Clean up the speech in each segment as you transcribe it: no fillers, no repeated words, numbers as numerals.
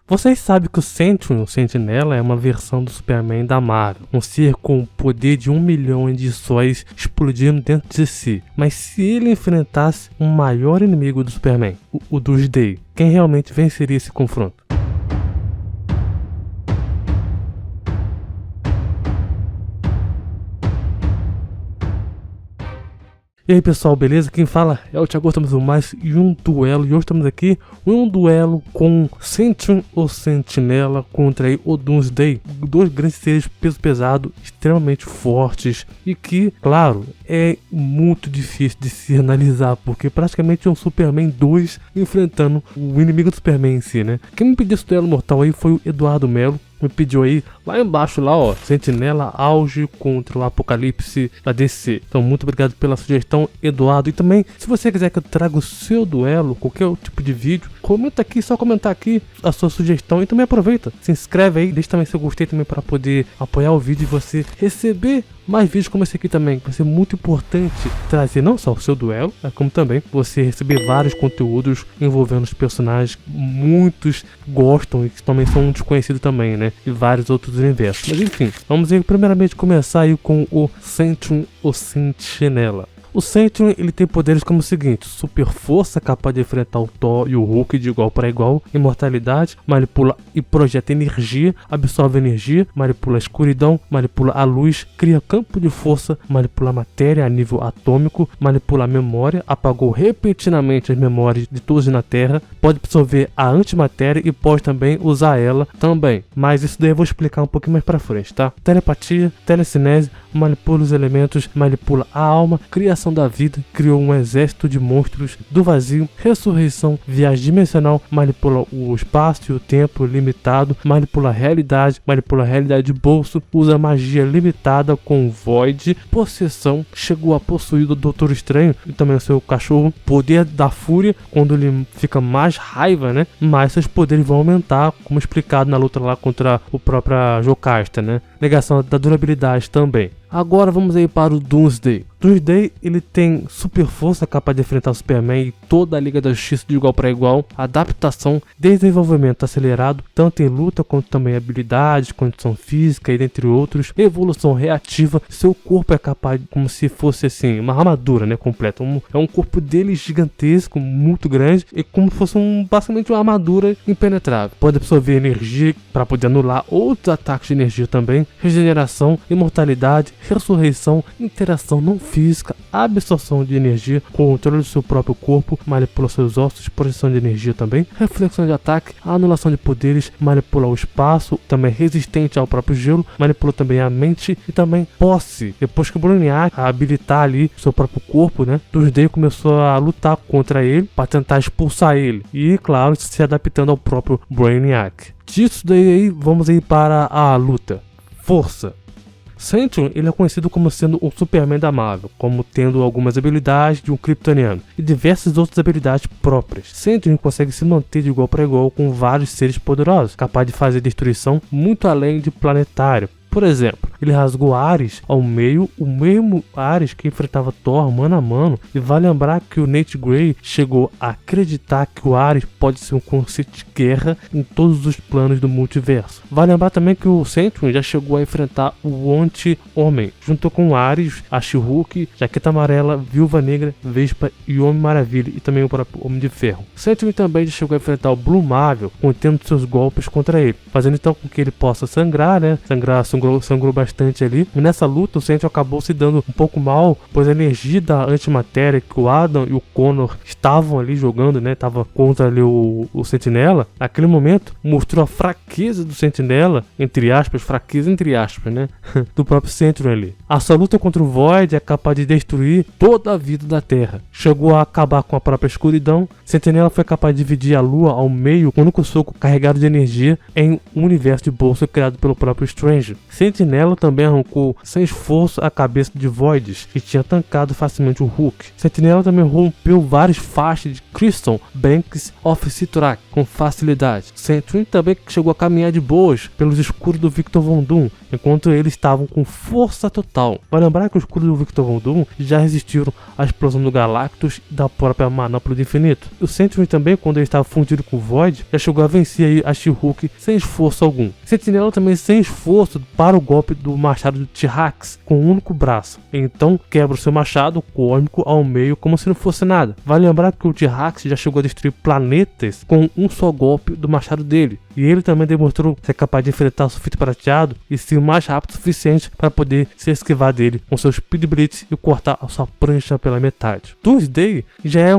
Vocês sabem que o Sentry, o Sentinela, é uma versão do Superman da Marvel, um ser com o poder de 1 milhão de sóis explodindo dentro de si. Mas se ele enfrentasse um maior inimigo do Superman, o Doomsday, quem realmente venceria esse confronto? E aí pessoal, beleza? Quem fala é o Thiago, estamos mais em um duelo e hoje estamos aqui em um duelo com Sentry, o Sentinela, contra aí o Doomsday, dois grandes seres peso pesado, extremamente fortes e que, claro, é muito difícil de se analisar, porque praticamente é um Superman 2 enfrentando o inimigo do Superman em si, né? Quem me pediu esse duelo mortal aí foi o Eduardo Melo. Me pediu aí, lá embaixo lá ó, Sentinela auge contra o Apocalipse da DC. Então muito obrigado pela sugestão, Eduardo. E também, se você quiser que eu traga o seu duelo, qualquer tipo de vídeo, comenta aqui, só comentar aqui a sua sugestão. E também aproveita, se inscreve aí, deixa também seu gostei também para poder apoiar o vídeo e você receber mais vídeos como esse aqui também. Vai ser muito importante trazer não só o seu duelo, como também você receber vários conteúdos envolvendo os personagens que muitos gostam e que também são desconhecidos também, né? E vários outros universos. Mas enfim, vamos aí primeiramente começar aí com o Sentry, o Sentinela. O Sentry, ele tem poderes como o seguinte: super força, capaz de enfrentar o Thor e o Hulk de igual para igual, imortalidade, manipula e projeta energia, absorve energia, manipula a escuridão, manipula a luz, cria campo de força, manipula a matéria a nível atômico, manipula a memória, apagou repentinamente as memórias de todos na Terra, pode absorver a antimatéria e pode também usar ela também. Mas isso daí eu vou explicar um pouquinho mais para frente, tá? Telepatia, telecinese, manipula os elementos, manipula a alma, criação da vida, criou um exército de monstros do vazio, ressurreição, viagem dimensional, manipula o espaço e o tempo limitado, manipula a realidade de bolso, usa magia limitada com Void, possessão, chegou a possuir o Doutor Estranho e também o seu cachorro, poder da fúria, quando ele fica mais raiva, né? Mas seus poderes vão aumentar, como explicado na luta lá contra o próprio Jocasta, né? Negação da durabilidade também. Agora vamos aí para o Doomsday. Doomsday, ele tem super força, capaz de enfrentar o Superman e toda a Liga da Justiça de igual para igual, adaptação, desenvolvimento acelerado, tanto em luta quanto também habilidades, condição física e dentre outros, evolução reativa, seu corpo é capaz, como se fosse assim, uma armadura, né, completa, é um corpo dele gigantesco, muito grande, e como se fosse basicamente uma armadura impenetrável. Pode absorver energia para poder anular outros ataques de energia também, regeneração, imortalidade, ressurreição, interação não física, absorção de energia, controle do seu próprio corpo, manipula seus ossos, projeção de energia também, reflexão de ataque, anulação de poderes, manipula o espaço, também resistente ao próprio gelo, manipula também a mente e também posse. Depois que o Brainiac habilitar ali seu próprio corpo, né, Doomsday começou a lutar contra ele para tentar expulsar ele e, claro, se adaptando ao próprio Brainiac. Disso daí, vamos aí para a luta. Força. Sentry, ele é conhecido como sendo o Superman da Marvel, como tendo algumas habilidades de um kryptoniano e diversas outras habilidades próprias. Sentry consegue se manter de igual para igual com vários seres poderosos, capaz de fazer destruição muito além de planetário. Por exemplo, ele rasgou Ares ao meio, o mesmo Ares que enfrentava Thor mano a mano, e vale lembrar que o Nate Gray chegou a acreditar que o Ares pode ser um conceito de guerra em todos os planos do multiverso. Vale lembrar também que o Sentry já chegou a enfrentar o Anti-Homem, junto com o Ares, a She-Hulk, Jaqueta Amarela, Viúva Negra, Vespa e Homem-Maravilha, e também o próprio Homem de Ferro. Sentry também já chegou a enfrentar o Blue Marvel, contendo seus golpes contra ele, fazendo então com que ele possa sangrar, né? Sangrou bastante ali. E nessa luta o Sentry acabou se dando um pouco mal, pois a energia da antimatéria que o Adam e o Connor estavam ali jogando, né, tava contra ali o Sentinela, naquele momento mostrou a fraqueza do Sentinela, fraqueza entre aspas, né, do próprio Sentry ali. A sua luta contra o Void é capaz de destruir toda a vida da Terra. Chegou a acabar com a própria escuridão. Sentinela foi capaz de dividir a Lua ao meio com um único soco carregado de energia em um universo de bolsa criado pelo próprio Strange. Sentinela também arrancou sem esforço a cabeça de Voids, que tinha tancado facilmente o Hulk. Sentinela também rompeu várias faixas de Crimson Banks of Citrak com facilidade. Sentry também chegou a caminhar de boas pelos escuros do Victor Von Doom, enquanto eles estavam com força total. Vai lembrar que os Skrulls do Victor Von Doom já resistiram à explosão do Galactus e da própria Manopla do Infinito. O Sentinel também, quando ele estava fundido com o Void, já chegou a vencer aí a She-Hulk sem esforço algum. Sentinela também sem esforço para o golpe do machado do T-Rex com um único braço. Então quebra o seu machado cômico ao meio como se não fosse nada. Vai lembrar que o T-Rex já chegou a destruir planetas com um só golpe do machado dele. E ele também demonstrou ser capaz de enfrentar o Sulfito Prateado e ser mais rápido o suficiente para poder se esquivar dele com seu Speed Blitz e cortar a sua prancha pela metade. Doomsday já é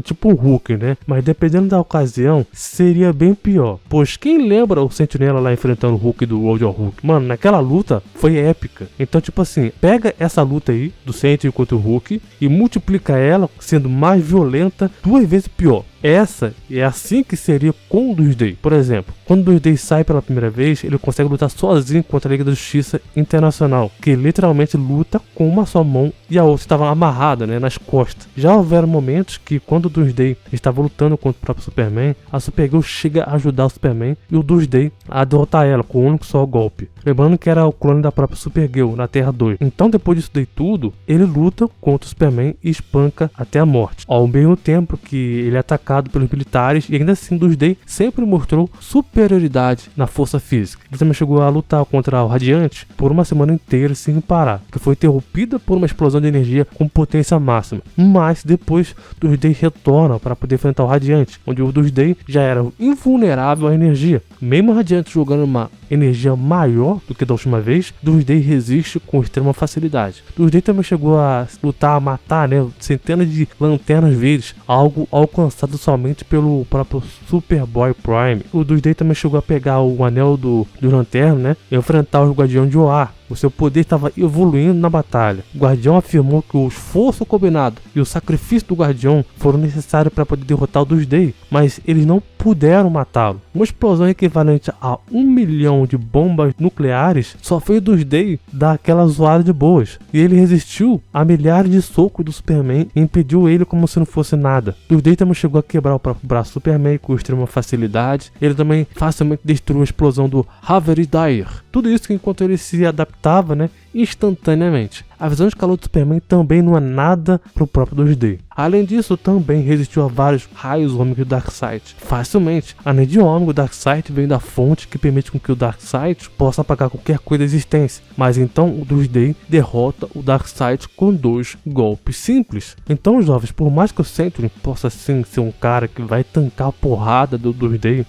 tipo um Hulk, né? Mas dependendo da ocasião, seria bem pior. Pois quem lembra o Sentinela lá enfrentando o Hulk do World of Hulk? Mano, naquela luta foi épica. Então, tipo assim, pega essa luta aí do Sentinel contra o Hulk e multiplica ela sendo mais violenta 2 vezes pior. Essa é assim que seria com o Doomsday. Por exemplo, quando o Doomsday sai pela primeira vez, ele consegue lutar sozinho contra a Liga da Justiça Internacional, que literalmente luta com uma só mão e a outra estava amarrada, né, nas costas. Já houveram momentos que quando o Doomsday estava lutando contra o próprio Superman, a Supergirl chega a ajudar o Superman e o Doomsday a derrotar ela com um único só golpe. Lembrando que era o clone da própria Supergirl na Terra 2. Então depois disso daí tudo, ele luta contra o Superman e espanca até a morte. Ao mesmo tempo que ele é atacado pelos militares e ainda assim Doomsday sempre mostrou superioridade na força física. Ele também chegou a lutar contra o Radiante por uma semana inteira sem parar, que foi interrompida por uma explosão de energia com potência máxima. Mas depois Doomsday retorna para poder enfrentar o Radiante, onde o Doomsday já era invulnerável à energia. Mesmo o Radiante jogando uma energia maior do que da última vez, Doomsday resiste com extrema facilidade. Doomsday também chegou a lutar, a matar, né, centenas de lanternas verdes, algo alcançado somente pelo próprio Superboy Prime. O Doomsday também chegou a pegar o anel do Lanterna, né, e enfrentar os Guardiões de Oar. O seu poder estava evoluindo na batalha. O Guardião afirmou que o esforço combinado e o sacrifício do Guardião foram necessários para poder derrotar o Doomsday, mas eles não puderam matá-lo. Uma explosão equivalente a 1 milhão de bombas nucleares só fez o Doomsday dar aquela zoada de boas. E ele resistiu a milhares de socos do Superman e impediu ele como se não fosse nada. Doomsday também chegou a quebrar o próprio braço do Superman com extrema facilidade. Ele também facilmente destruiu a explosão do Harvey Dyer. Tudo isso enquanto ele se adaptava, né, instantaneamente. A visão de calor do Superman também não é nada pro próprio Doomsday. Além disso, também resistiu a vários raios ômicos do Darkseid facilmente. A energia ômica do Darkseid vem da fonte que permite com que o Darkseid possa apagar qualquer coisa da existência. Mas então o Doomsday derrota o Darkseid com 2 golpes simples. Então, jovens, por mais que o Sentinel possa sim ser um cara que vai tancar a porrada do Doomsday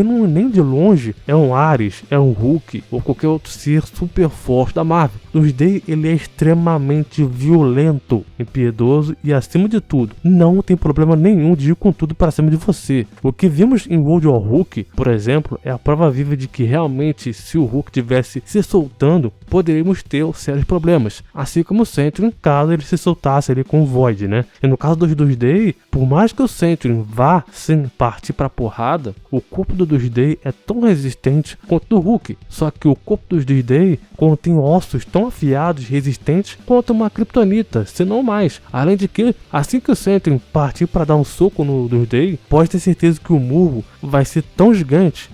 não é nem de longe é um Ares, é um Hulk ou qualquer outro ser super forte da Marvel. Doomsday, ele é extremamente violento, impiedoso e, acima de tudo, não tem problema nenhum de ir com tudo para cima de você. O que vimos em World of Hulk, por exemplo, é a prova viva de que realmente, se o Hulk tivesse se soltando, poderíamos ter sérios problemas. Assim como o Sentinel, caso ele se soltasse ali com o Void, né? E no caso do Doomsday, por mais que o Sentinel vá sim partir para porrada, o corpo do Doomsday é tão resistente quanto o do Hulk. Só que o corpo do Doomsday contém ossos tão afiados e resistentes quanto uma kryptonita, se não mais. Além de que, assim que o Sentinel partir para dar um soco no Doomsday, pode ter certeza que o murro vai ser tão gigante,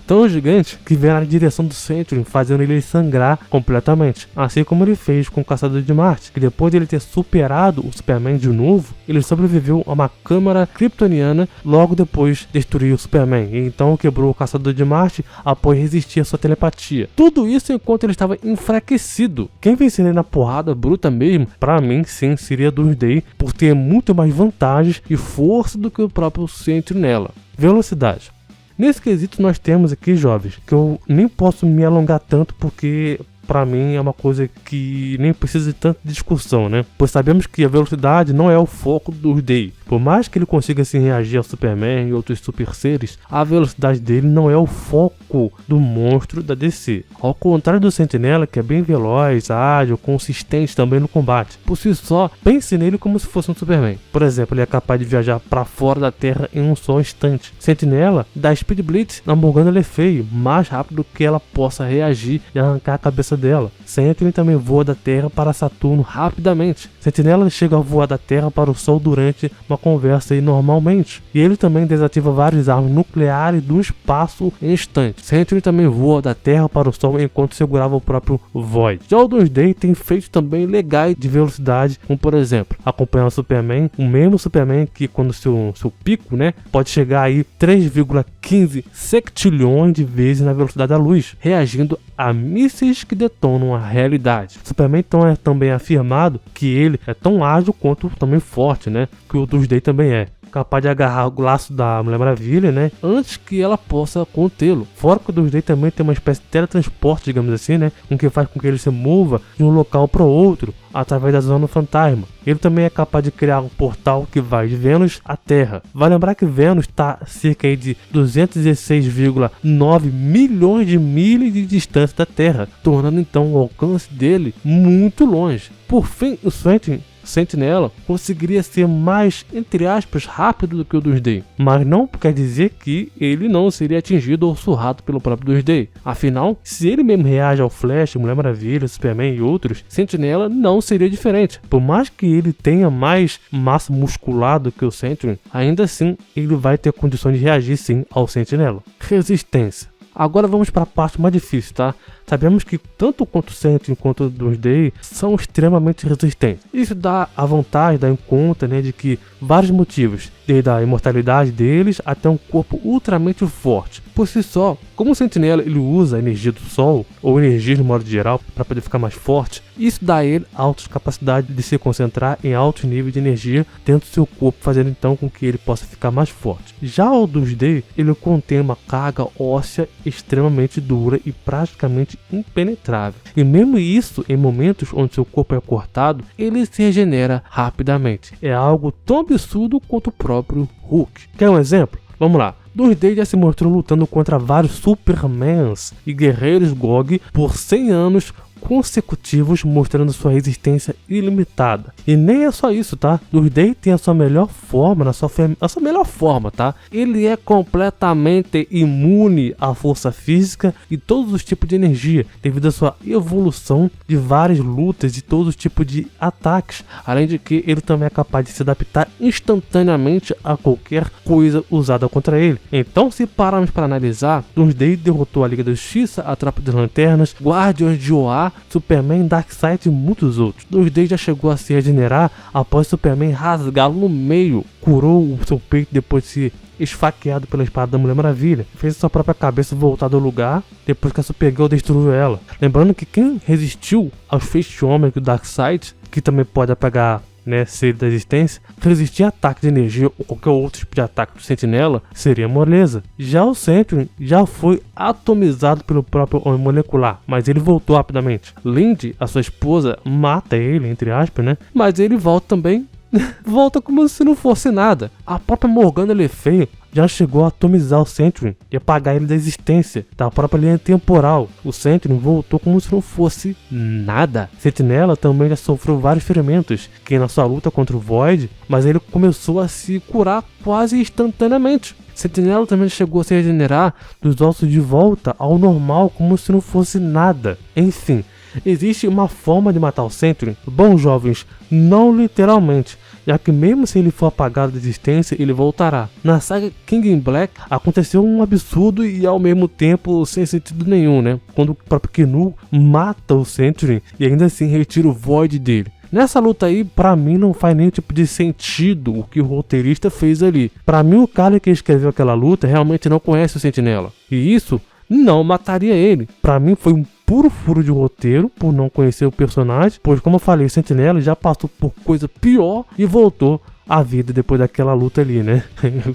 que vem na direção do Sentinel, fazendo ele sangrar completamente. Assim como ele fez com o Caçador de Marte, que depois de ele ter superado o Superman de novo, ele sobreviveu a uma câmara kryptoniana logo depois destruiu o Superman, e então quebrou o Caçador de Marte após resistir à sua telepatia. Tudo isso enquanto ele estava enfraquecido. Quem venceria na porrada bruta mesmo, pra mim sim, seria Doomsday, por ter muito mais vantagens e força do que o próprio Sentinel nela. Velocidade. Nesse quesito nós temos aqui, jovens, que eu nem posso me alongar tanto porque pra mim é uma coisa que nem precisa de tanta discussão, né? Pois sabemos que a velocidade não é o foco do Doomsday. Por mais que ele consiga assim reagir ao Superman e outros super seres, a velocidade dele não é o foco do monstro da DC. Ao contrário do Sentinela, que é bem veloz, ágil, consistente também no combate. Por si só, pense nele como se fosse um Superman. Por exemplo, ele é capaz de viajar para fora da Terra em um só instante. Sentinela dá Speed Blitz na Morgana Le Fay mais rápido que ela possa reagir e arrancar a cabeça volta dela. Sentinel também voa da Terra para Saturno rapidamente. Sentinela chega a voar da Terra para o Sol durante uma conversa aí normalmente. E ele também desativa várias armas nucleares do espaço em instantes. Sentinel também voa da Terra para o Sol enquanto segurava o próprio Void. Já o Doomsday tem feitos também legais de velocidade, como por exemplo, acompanhar o Superman, o mesmo Superman que quando seu pico, né, pode chegar aí 3,15 sextilhões de vezes na velocidade da luz, reagindo a mísseis que detonam a realidade. Superman então é também afirmado que ele é tão ágil quanto também forte, né, que o Doomsday também é. Capaz de agarrar o laço da Mulher Maravilha, né, antes que ela possa contê-lo. Fora que o Doomsday também tem uma espécie de teletransporte, digamos assim, né, com que faz com que ele se mova de um local para o outro através da Zona Fantasma. Ele também é capaz de criar um portal que vai de Vênus à Terra. Vai lembrar que Vênus está a cerca aí de 216,9 milhões de milhas de distância da Terra, tornando então o alcance dele muito longe. Por fim, o Sentinela conseguiria ser mais, entre aspas, rápido do que o Doomsday, mas não quer dizer que ele não seria atingido ou surrado pelo próprio Doomsday. Afinal, se ele mesmo reage ao Flash, Mulher Maravilha, Superman e outros, Sentinela não seria diferente. Por mais que ele tenha mais massa muscular do que o Sentinel, ainda assim ele vai ter condições de reagir sim ao Sentinela. Resistência. Agora vamos para a parte mais difícil, tá? Sabemos que tanto quanto o Sentinel quanto o Doomsday são extremamente resistentes. Isso dá a vantagem, dá em conta, né, de que vários motivos, desde a imortalidade deles até um corpo ultramente forte. Por si só, como o Sentinela ele usa a energia do Sol, ou energia no modo geral, para poder ficar mais forte, isso dá a ele altas capacidades de se concentrar em altos níveis de energia dentro do seu corpo, fazendo então com que ele possa ficar mais forte. Já o Doomsday, ele contém uma carga óssea extremamente dura e praticamente impenetrável. E mesmo isso, em momentos onde seu corpo é cortado, ele se regenera rapidamente. É algo tão absurdo quanto o próprio Hulk. Quer um exemplo? Vamos lá. Doomsday já se mostrou lutando contra vários Supermans e guerreiros GOG por 100 anos consecutivos, mostrando sua resistência ilimitada. E nem é só isso, tá? Doomsday tem a sua melhor forma, tá? Ele é completamente imune à força física e todos os tipos de energia, devido à sua evolução de várias lutas e todos os tipos de ataques, além de que ele também é capaz de se adaptar instantaneamente a qualquer coisa usada contra ele. Então, se pararmos para analisar, Doomsday derrotou a Liga da Justiça, a Tropa das Lanternas, Guardiões de Oa, Superman, Darkseid e muitos outros. Doomsday já chegou a se regenerar após Superman rasgá-lo no meio, curou o seu peito depois de ser esfaqueado pela espada da Mulher Maravilha, fez sua própria cabeça voltar ao lugar depois que a Supergirl destruiu ela. Lembrando que quem resistiu aos feixes de homem do Darkseid, que também pode apagar, né, ser da existência, resistir a ataque de energia ou qualquer outro tipo de ataque do Sentinela seria moleza. Já o Sentinel já foi atomizado pelo próprio homem molecular, mas ele voltou rapidamente. Lindy, a sua esposa, mata ele, entre aspas, né? Mas ele volta também, volta como se não fosse nada. A própria Morgana Le Fay já chegou a atomizar o Sentinel e apagar ele da existência da própria linha temporal. O Sentinel voltou como se não fosse nada. Sentinela também já sofreu vários ferimentos, que na sua luta contra o Void, mas ele começou a se curar quase instantaneamente. Sentinela também chegou a se regenerar dos ossos de volta ao normal como se não fosse nada. Enfim, existe uma forma de matar o Sentinel? Bom, jovens, não literalmente, já que mesmo se ele for apagado da existência, ele voltará. Na saga King in Black, aconteceu um absurdo e ao mesmo tempo sem sentido nenhum, né? Quando o próprio Knu mata o Sentinel e ainda assim retira o Void dele. Nessa luta aí, pra mim não faz nenhum tipo de sentido o que o roteirista fez ali. Pra mim o cara que escreveu aquela luta realmente não conhece o Sentinela. E isso não mataria ele. Pra mim foi um puro furo de roteiro por não conhecer o personagem, pois como eu falei, o Sentinela já passou por coisa pior e voltou à vida depois daquela luta ali, né?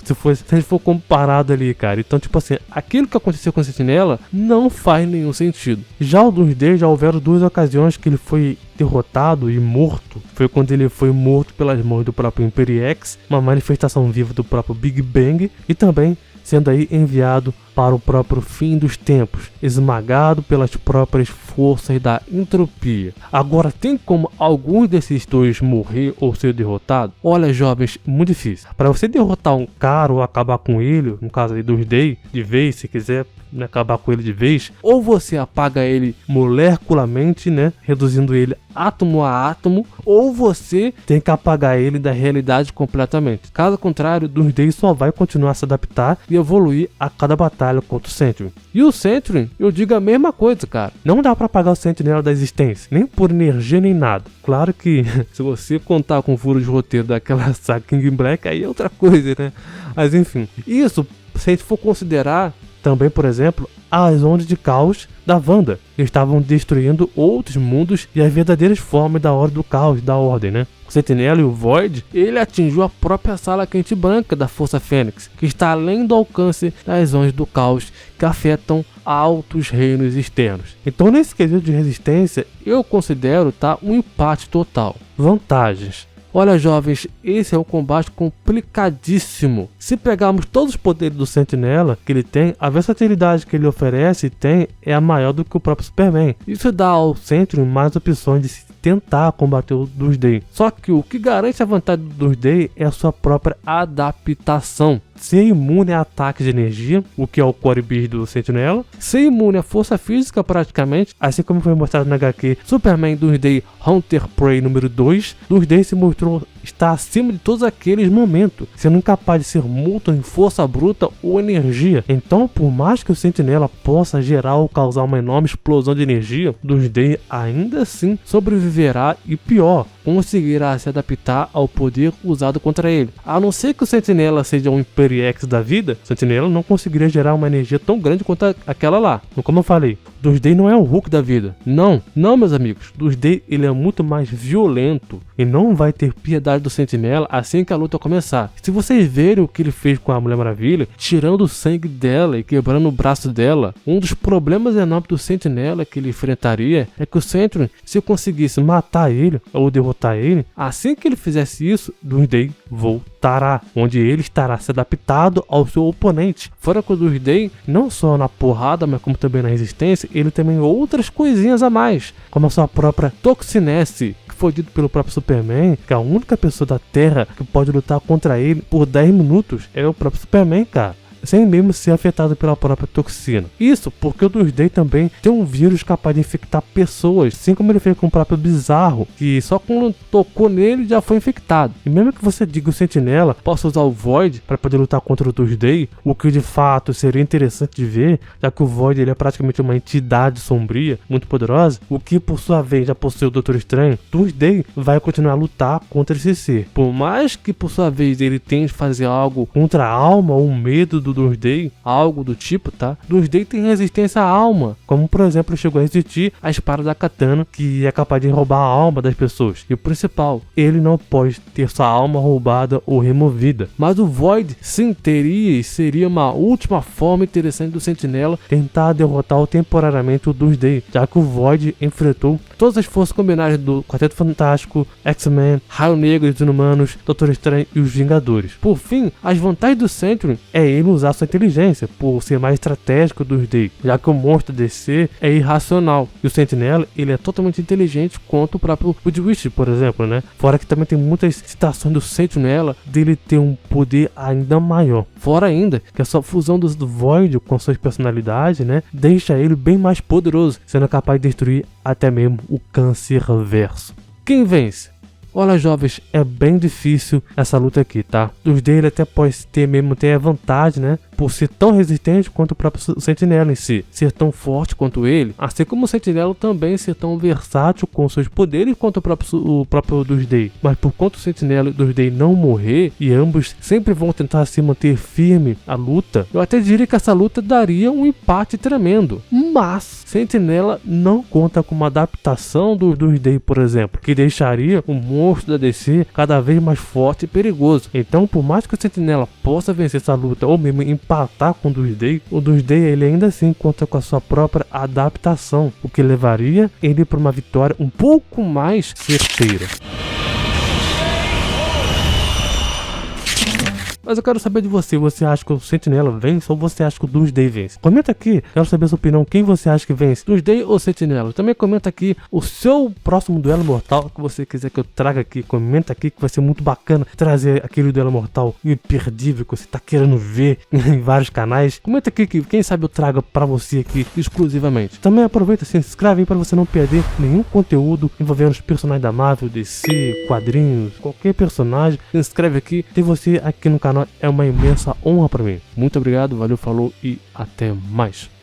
se a gente for comparado ali, cara. Então, tipo assim, aquilo que aconteceu com o Sentinela não faz nenhum sentido. Já o Doomsday, já houveram duas ocasiões que ele foi derrotado e morto. Foi quando ele foi morto pelas mãos do próprio Imperiex, uma manifestação viva do próprio Big Bang, e também sendo aí enviado para o próprio fim dos tempos, esmagado pelas próprias forças da entropia. Agora, tem como alguns desses dois morrer ou ser derrotado? Olha, jovens, muito difícil. Para você derrotar um cara ou acabar com ele, no caso aí do Doomsday, de vez, se quiser, né, acabar com ele de vez, ou você apaga ele molecularmente, né, reduzindo ele átomo a átomo, ou você tem que apagar ele da realidade completamente. Caso contrário, o Doomsday só vai continuar a se adaptar e evoluir a cada batalha contra o Sentry. E o Sentry, eu digo a mesma coisa, cara. Não dá pra apagar o Sentinela da existência, nem por energia nem nada. Claro que se você contar com o furo de roteiro daquela saga King in Black, aí é outra coisa, né? Mas enfim, isso, se a gente for considerar também, por exemplo, as ondas de caos da Wanda, que estavam destruindo outros mundos e as verdadeiras formas da Ordem do Caos, da Ordem, né? O Sentinela e o Void, ele atingiu a própria Sala Quente Branca da Força Fênix, que está além do alcance das ondas do caos que afetam altos reinos externos. Então, nesse quesito de resistência, eu considero, tá, um empate total. Vantagens. Olha, jovens, esse é um combate complicadíssimo. Se pegarmos todos os poderes do Sentinela que ele tem, a versatilidade que ele oferece e tem é a maior do que o próprio Superman. Isso dá ao Sentry mais opções de se tentar combater o Doomsday. Só que o que garante a vantagem do Doomsday é a sua própria adaptação. Ser imune a ataques de energia, o que é o core build do Sentinela. Ser imune à força física praticamente, assim como foi mostrado na HQ Superman Doomsday Hunter Prey número 2. Doomsday se mostrou estar acima de todos aqueles momentos, sendo incapaz de ser morto em força bruta ou energia. Então, por mais que o Sentinela possa gerar ou causar uma enorme explosão de energia, Doomsday ainda assim sobreviverá e pior, conseguirá se adaptar ao poder usado contra ele. A não ser que o Sentinela seja um Imperiex da vida, o Sentinela não conseguiria gerar uma energia tão grande quanto aquela lá. Como eu falei, Doomsday não é um Hulk da vida. Não, meus amigos. Doomsday, ele é muito mais violento e não vai ter piedade do Sentinela assim que a luta começar. Se vocês verem o que ele fez com a Mulher Maravilha, tirando o sangue dela e quebrando o braço dela, um dos problemas enormes do Sentinela que ele enfrentaria é que o Sentry, se conseguisse matar ele ou derrotar ele, assim que ele fizesse isso, Doomsday voltará, onde ele estará se adaptado ao seu oponente. Fora que o Doomsday, não só na porrada, mas como também na resistência, ele tem outras coisinhas a mais, como a sua própria Toxinese, que foi dito pelo próprio Superman, que a única pessoa da Terra que pode lutar contra ele por 10 minutos é o próprio Superman, cara, sem mesmo ser afetado pela própria toxina. Isso porque o Doomsday também tem um vírus capaz de infectar pessoas, assim como ele fez com o próprio Bizarro, que só quando tocou nele já foi infectado. E mesmo que você diga o Sentinela possa usar o Void para poder lutar contra o Doomsday, o que de fato seria interessante de ver, já que o Void ele é praticamente uma entidade sombria, muito poderosa, o que por sua vez já possui o Doutor Estranho, Doomsday vai continuar a lutar contra esse ser. Por mais que por sua vez ele tente fazer algo contra a alma ou o medo do Doomsday, algo do tipo, tá? Doomsday tem resistência à alma, como por exemplo chegou a resistir à espada da Katana, que é capaz de roubar a alma das pessoas. E o principal, ele não pode ter sua alma roubada ou removida. Mas o Void sim teria e seria uma última forma interessante do Sentinela tentar derrotar temporariamente o Doomsday, já que o Void enfrentou todas as forças combinadas do Quarteto Fantástico, X-Men, Raio Negro, os Inumanos, Doutor Estranho e os Vingadores. Por fim, as vantagens do Sentry é ele usar sua inteligência, por ser mais estratégico do Doomsday, já que o monstro DC é irracional, e o Sentinela ele é totalmente inteligente quanto o próprio Woodwitch, por exemplo, né? Fora que também tem muitas citações do Sentinela dele ter um poder ainda maior. Fora ainda que a sua fusão do Void com suas personalidades, né, deixa ele bem mais poderoso, sendo capaz de destruir até mesmo o Câncerverso. Quem vence? Olha, jovens, é bem difícil essa luta aqui, tá? Os dele até pode ter a vantagem, né? Por ser tão resistente quanto o próprio Sentinela em si, ser tão forte quanto ele, assim como o Sentinela também ser tão versátil com seus poderes quanto o próprio Doomsday. Mas por conta do Sentinela e do Doomsday não morrer, e ambos sempre vão tentar se manter firme a luta, eu até diria que essa luta daria um empate tremendo. Mas Sentinela não conta com uma adaptação do Doomsday, por exemplo, que deixaria o monstro da DC cada vez mais forte e perigoso. Então, por mais que o Sentinela possa vencer essa luta ou mesmo empatar com o Doomsday ele ainda assim conta com a sua própria adaptação, o que levaria ele para uma vitória um pouco mais certeira. Mas eu quero saber de você. Você acha que o Sentinela vence ou você acha que o Doomsday vence? Comenta aqui. Quero saber a sua opinião. Quem você acha que vence? Doomsday ou Sentinela? Também comenta aqui o seu próximo duelo mortal que você quiser que eu traga aqui. Comenta aqui que vai ser muito bacana trazer aquele duelo mortal imperdível que você tá querendo ver em vários canais. Comenta aqui que quem sabe eu traga pra você aqui exclusivamente. Também aproveita, se inscreve aí pra você não perder nenhum conteúdo envolvendo os personagens da Marvel, DC, quadrinhos, qualquer personagem. Se inscreve aqui. Ter você aqui no canal é uma imensa honra pra mim. Muito obrigado, valeu, falou e até mais.